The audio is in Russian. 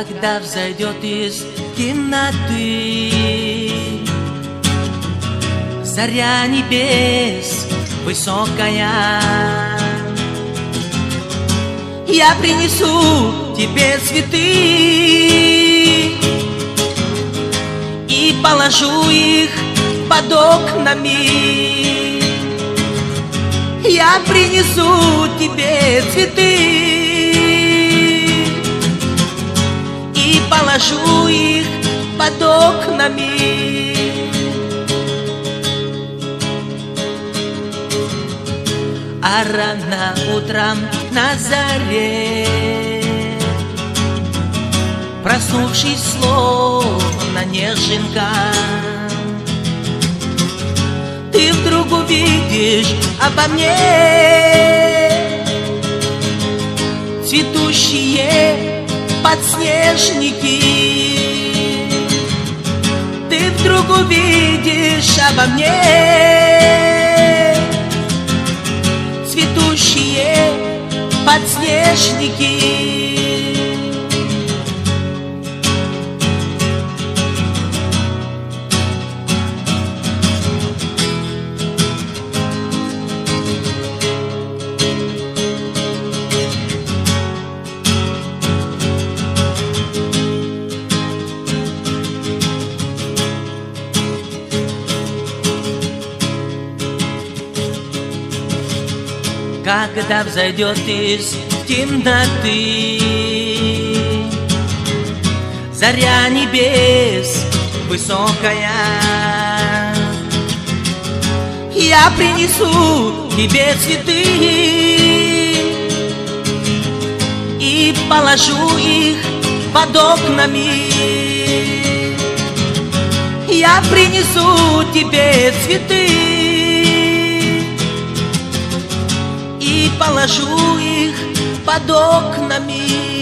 когда взойдет из темноты заря небес высокая, я принесу тебе цветы и положу их под окнами. Я принесу тебе цветы и положу их под окнами. А рано утром на заре, проснувшись словно неженка, ты вдруг увидишь обо мне цветущие подснежники. Ты вдруг увидишь обо мне цветущие подснежники. Когда взойдет из темноты заря небес высокая, я принесу тебе цветы и положу их под окнами. Я принесу тебе цветы и положу их под окнами.